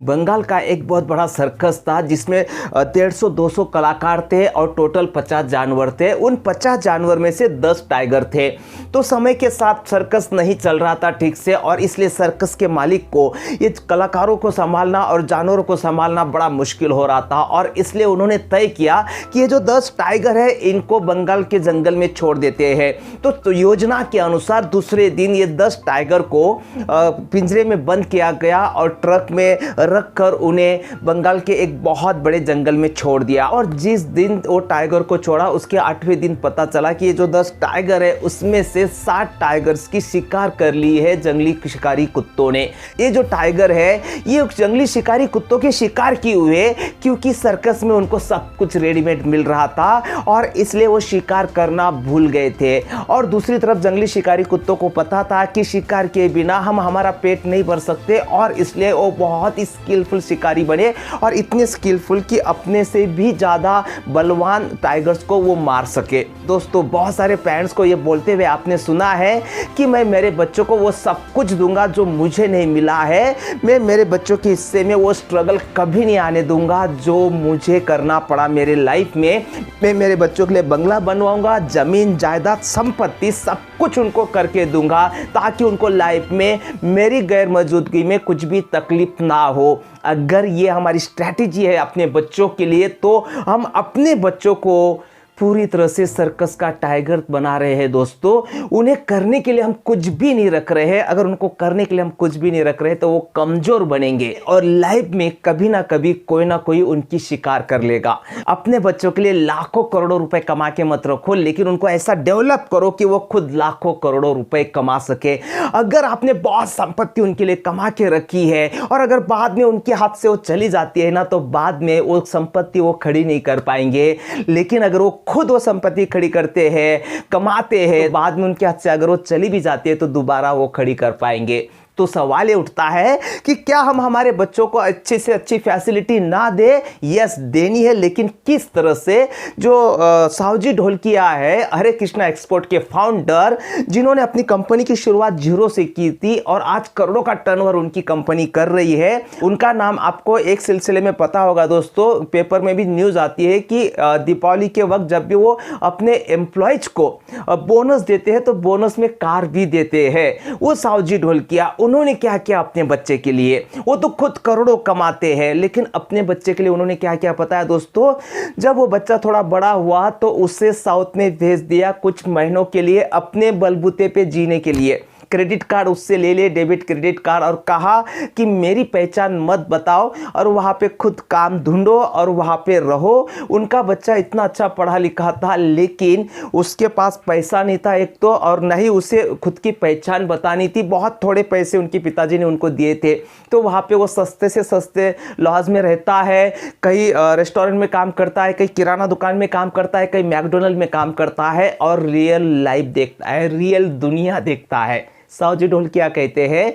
बंगाल का एक बहुत बड़ा सर्कस था जिसमें 150-200 कलाकार थे और टोटल 50 जानवर थे। उन 50 जानवर में से 10 टाइगर थे। तो समय के साथ सर्कस नहीं चल रहा था ठीक से और इसलिए सर्कस के मालिक को ये कलाकारों को संभालना और जानवरों को संभालना बड़ा मुश्किल हो रहा था और इसलिए उन्होंने तय किया कि ये जो 10 टाइगर है इनको बंगाल के जंगल में छोड़ देते हैं। तो योजना के अनुसार दूसरे दिन ये 10 टाइगर को पिंजरे में बंद किया गया और ट्रक में रखकर उन्हें बंगाल के एक बहुत बड़े जंगल में छोड़ दिया। और जिस दिन वो टाइगर को छोड़ा उसके 8वें दिन पता चला कि ये जो 10 टाइगर है उसमें से 60 टाइगर्स की शिकार कर ली है जंगली शिकारी कुत्तों ने। ये जो टाइगर है ये जंगली शिकारी कुत्तों के शिकार किए हुए क्योंकि सर्कस में उनको सब कुछ रेडीमेड मिल रहा था और इसलिए वो शिकार करना भूल गए थे। और दूसरी तरफ जंगली शिकारी कुत्तों को पता था कि शिकार के बिना हम हमारा पेट नहीं भर सकते और इसलिए वो बहुत ही स्किलफुल शिकारी बने और इतने स्किलफुल कि अपने से भी ज़्यादा बलवान टाइगर्स को वो मार सके। दोस्तों बहुत सारे पेरेंट्स को ये बोलते हुए आपने सुना है कि मैं मेरे बच्चों को वो सब कुछ दूंगा जो मुझे नहीं मिला है, मैं मेरे बच्चों के हिस्से में वो स्ट्रगल कभी नहीं आने दूंगा जो मुझे करना पड़ा मेरे लाइफ में। मैं मेरे बच्चों के लिए बंगला बनवाऊंगा, ज़मीन जायदाद संपत्ति सब कुछ उनको करके दूंगा ताकि उनको लाइफ में मेरी गैर मौजूदगी में कुछ भी तकलीफ ना हो। अगर ये हमारी स्ट्रैटेजी है अपने बच्चों के लिए तो हम अपने बच्चों को पूरी तरह से सर्कस का टाइगर बना रहे हैं। दोस्तों उन्हें करने के लिए हम कुछ भी नहीं रख रहे हैं। अगर उनको करने के लिए हम कुछ भी नहीं रख रहे तो वो कमजोर बनेंगे और लाइफ में कभी ना कभी कोई ना कोई उनकी शिकार कर लेगा। अपने बच्चों के लिए लाखों करोड़ों रुपए कमा के मत रखो, लेकिन उनको ऐसा डेवलप करो कि वो खुद लाखों करोड़ों रुपए कमा सके। अगर आपने बहुत संपत्ति उनके लिए कमा के रखी है और अगर बाद में उनके हाथ से वो चली जाती है ना तो बाद में वो संपत्ति वो खड़ी नहीं कर पाएंगे। लेकिन अगर वो खुद वो संपत्ति खड़ी करते हैं, कमाते हैं, तो बाद में उनके हाथ से अगर वो चली भी जाती है तो दोबारा वो खड़ी कर पाएंगे। तो सवाल ये उठता है कि क्या हम हमारे बच्चों को अच्छे से अच्छी फैसिलिटी ना दे? यस देनी है, लेकिन किस तरह से? जो सावजी ढोलकिया है हरे कृष्णा एक्सपोर्ट के फाउंडर जिन्होंने अपनी कंपनी की शुरुआत 0 से की थी और आज करोड़ों का टर्नओवर उनकी कंपनी कर रही है, उनका नाम आपको एक सिलसिले में पता होगा दोस्तों। पेपर में भी न्यूज़ आती है कि दीपावली के वक्त जब भी वो अपने एम्प्लॉयज को बोनस देते हैं तो बोनस में कार भी देते हैं। वो सावजी ढोलकिया उन्होंने क्या किया अपने बच्चे के लिए? वो तो खुद करोड़ों कमाते हैं लेकिन अपने बच्चे के लिए उन्होंने क्या किया पता है दोस्तों? जब वो बच्चा थोड़ा बड़ा हुआ तो उसे साउथ में भेज दिया कुछ महीनों के लिए अपने बलबूते पे जीने के लिए। क्रेडिट कार्ड उससे ले लिए, डेबिट क्रेडिट कार्ड, और कहा कि मेरी पहचान मत बताओ और वहाँ पे खुद काम ढूंढो और वहाँ पे रहो। उनका बच्चा इतना अच्छा पढ़ा लिखा था लेकिन उसके पास पैसा नहीं था एक तो, और नहीं उसे खुद की पहचान बतानी थी। बहुत थोड़े पैसे उनके पिताजी ने उनको दिए थे तो वहाँ पे वो सस्ते से सस्ते लॉज में रहता है। कहीं रेस्टोरेंट में काम करता है, कहीं किराना दुकान में काम करता है, कहीं मैकडोनल्ड में काम करता है और रियल लाइफ देखता है, रियल दुनिया देखता है। सावजी ढोलकिया कहते हैं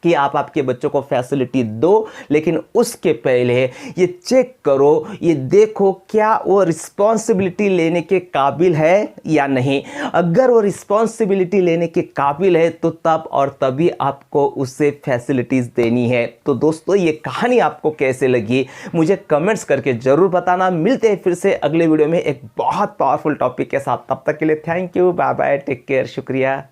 कि आप आपके बच्चों को फैसिलिटी दो लेकिन उसके पहले ये चेक करो, ये देखो क्या वो रिस्पॉन्सिबिलिटी लेने के काबिल है या नहीं। अगर वो रिस्पॉन्सिबिलिटी लेने के काबिल है तो तब और तभी आपको उसे फैसिलिटीज़ देनी है। तो दोस्तों ये कहानी आपको कैसे लगी मुझे कमेंट्स करके ज़रूर बताना। मिलते हैं फिर से अगले वीडियो में एक बहुत पावरफुल टॉपिक के साथ। तब तक के लिए thank you, bye bye, take care, शुक्रिया।